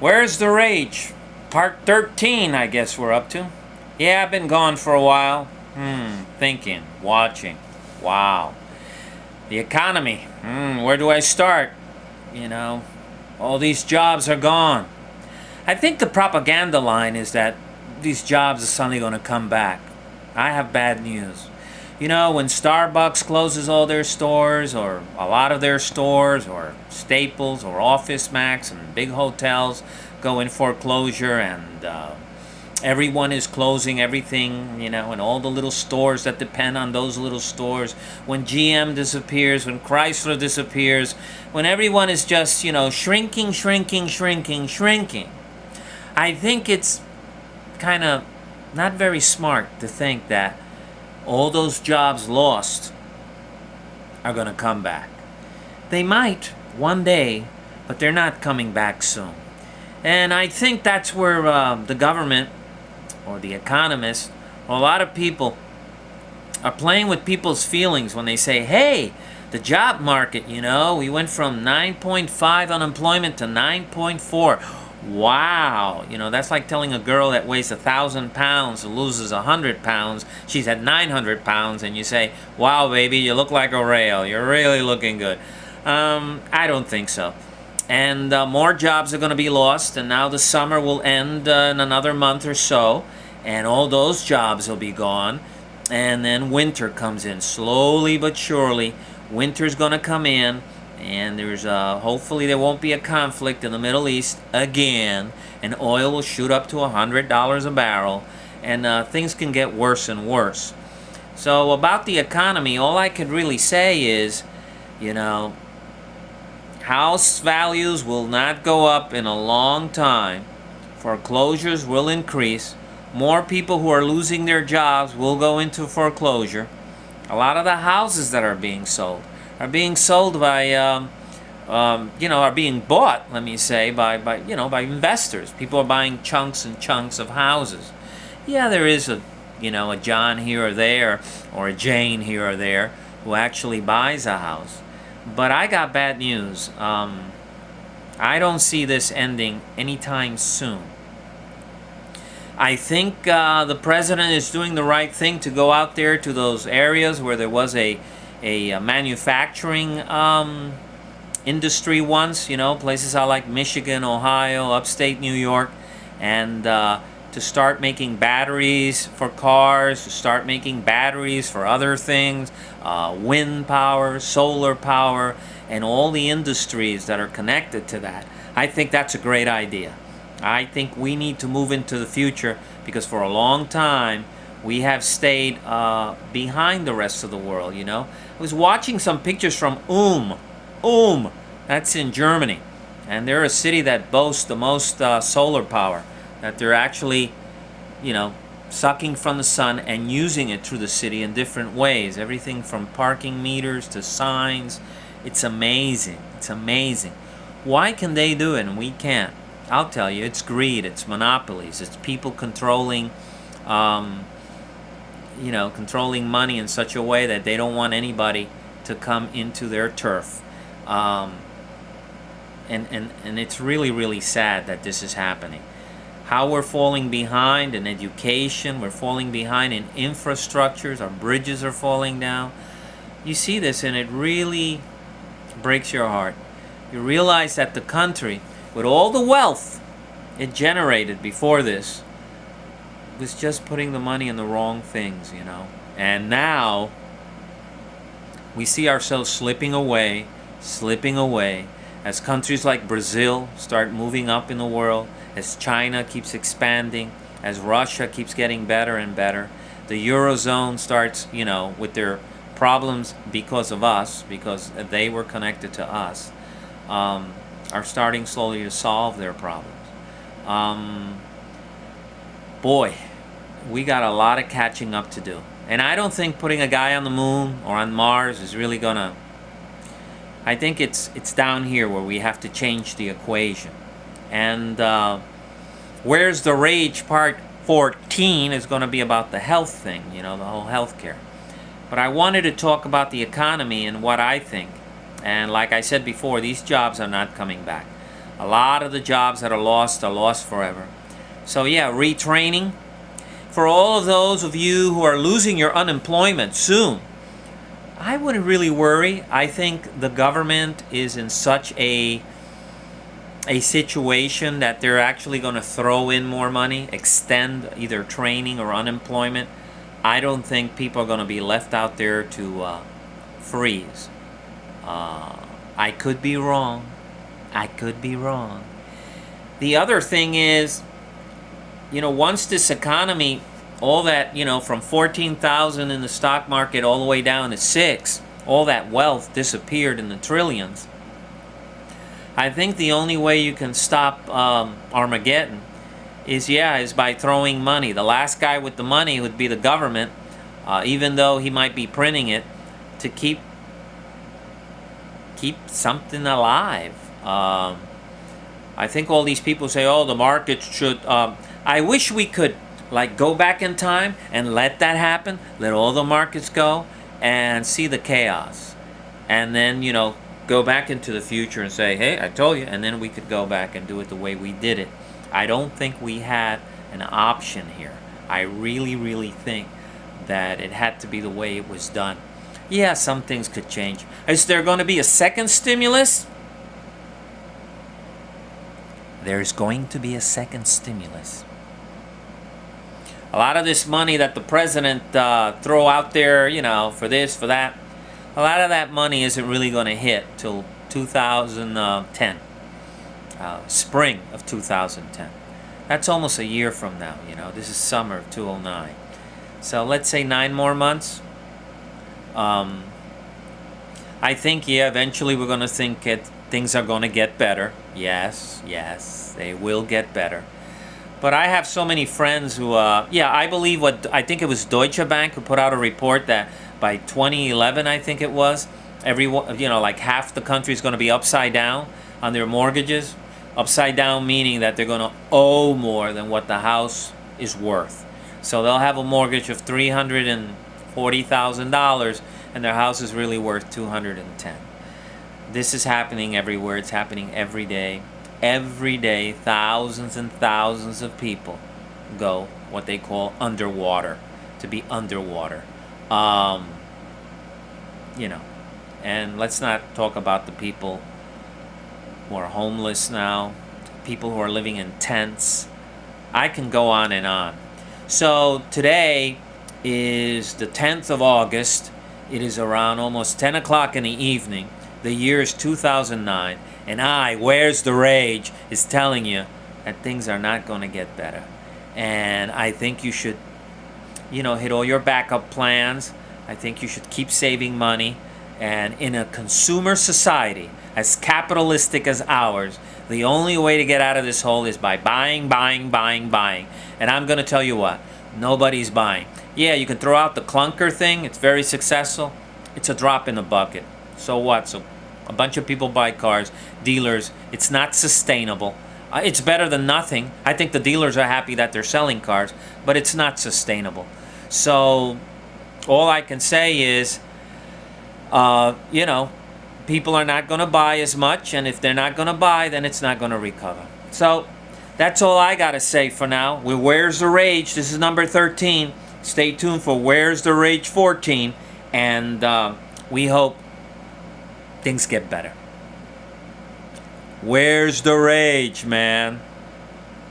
Where's the Rage? Part 13, I guess we're up to. Yeah, I've been gone for a while. Thinking, watching. Wow. The economy. Where do I start? You know, all these jobs are gone. I think the propaganda line is that these jobs are suddenly going to come back. I have bad news. You know, when Starbucks closes all their stores, or a lot of their stores, or Staples, or Office Max, and big hotels go in foreclosure, and everyone is closing everything, you know, and all the little stores that depend on those little stores. When GM disappears, when Chrysler disappears, when everyone is just, you know, shrinking. I think it's kind of not very smart to think that all those jobs lost are going to come back. They might one day, but they're not coming back soon. And I think that's where the government or the economists or a lot of people are playing with people's feelings when they say, hey, the job market, you know, we went from 9.5 unemployment to 9.4. Wow, you know, that's like telling a girl that weighs 1,000 pounds and loses 100 pounds, she's at 900 pounds, and you say, wow, baby, you look like a rail, you're really looking good. I don't think so. And more jobs are going to be lost, and now the summer will end in another month or so, and all those jobs will be gone, and then winter comes in, slowly but surely. Winter's going to come in, and there's hopefully there won't be a conflict in the Middle East again, and oil will shoot up to $100 a barrel, and things can get worse and worse. So about the economy, all I could really say is, you know, house values will not go up in a long time. Foreclosures will increase. More people who are losing their jobs will go into foreclosure. A lot of the houses that are being sold by, are being bought, let me say, by investors. People are buying chunks and chunks of houses. Yeah, there is a John here or there, or a Jane here or there, who actually buys a house. But I got bad news. I don't see this ending anytime soon. I think the president is doing the right thing to go out there to those areas where there was a manufacturing industry once, you know, places out like Michigan, Ohio, upstate New York, and to start making batteries for cars, to start making batteries for other things, wind power, solar power, and all the industries that are connected to that. I think that's a great idea. I think we need to move into the future, because for a long time we have stayed behind the rest of the world, you know. I was watching some pictures from Ulm, that's in Germany, and they're a city that boasts the most solar power, that they're actually, you know, sucking from the sun and using it through the city in different ways, everything from parking meters to signs. It's amazing. It's amazing. Why can they do it and we can't? I'll tell you, it's greed, it's monopolies, it's people controlling controlling money in such a way that they don't want anybody to come into their turf. And it's really, really sad that this is happening. How we're falling behind in education, we're falling behind in infrastructures, our bridges are falling down. You see this and it really breaks your heart. You realize that the country, with all the wealth it generated before this, was just putting the money in the wrong things, you know. And now we see ourselves slipping away as countries like Brazil start moving up in the world, as China keeps expanding, as Russia keeps getting better and better. The Eurozone starts, you know, with their problems because of us, because they were connected to us, are starting slowly to solve their problems. Boy, we got a lot of catching up to do. And I don't think putting a guy on the moon or on Mars is really gonna... I think it's down here where we have to change the equation. And Where's the Rage Part 14 is going to be about the health thing, you know, the whole health care. But I wanted to talk about the economy and what I think. And like I said before, these jobs are not coming back. A lot of the jobs that are lost forever. So yeah, retraining. For all of those of you who are losing your unemployment soon, I wouldn't really worry. I think the government is in such a situation that they're actually going to throw in more money, extend either training or unemployment. I don't think people are going to be left out there to freeze. I could be wrong. I could be wrong. The other thing is, once this economy, all that, from 14,000 in the stock market all the way down to 6, all that wealth disappeared in the trillions. I think the only way you can stop Armageddon is by throwing money. The last guy with the money would be the government, even though he might be printing it to keep something alive. I think all these people say, oh, the markets should... I wish we could go back in time and let that happen, let all the markets go and see the chaos. And then, go back into the future and say, hey, I told you, and then we could go back and do it the way we did it. I don't think we had an option here. I really, really think that it had to be the way it was done. Yeah, some things could change. Is there going to be a second stimulus? There's going to be a second stimulus. A lot of this money that the president throw out there, for this, for that, a lot of that money isn't really going to hit till 2010, spring of 2010. That's almost a year from now, This is summer of 2009. So let's say 9 more months. I think, eventually we're going to think things are going to get better. Yes, they will get better. But I have so many friends who, I believe I think it was Deutsche Bank who put out a report that by 2011, I think it was, everyone, half the country is going to be upside down on their mortgages. Upside down meaning that they're going to owe more than what the house is worth. So they'll have a mortgage of $340,000 and their house is really worth $210,000. This is happening everywhere. It's happening every day. Every day, thousands and thousands of people go what they call underwater, to be underwater. And let's not talk about the people who are homeless now, people who are living in tents. I can go on and on. So today is the 10th of August. It is around almost 10 o'clock in the evening. The year is 2009. And Where's the Rage, is telling you that things are not going to get better. And I think you should, hit all your backup plans. I think you should keep saving money. And in a consumer society as capitalistic as ours, the only way to get out of this hole is by buying. And I'm going to tell you what, nobody's buying. Yeah, you can throw out the clunker thing. It's very successful. It's a drop in the bucket. So what? So a bunch of people buy cars. Dealers, it's not sustainable. It's better than nothing. I think the dealers are happy that they're selling cars, but it's not sustainable. So all I can say is, people are not going to buy as much, and if they're not going to buy, then it's not going to recover. So that's all I got to say for now. Where's the Rage? This is number 13. Stay tuned for Where's the Rage 14, and we hope things get better. Where's the Rage, man?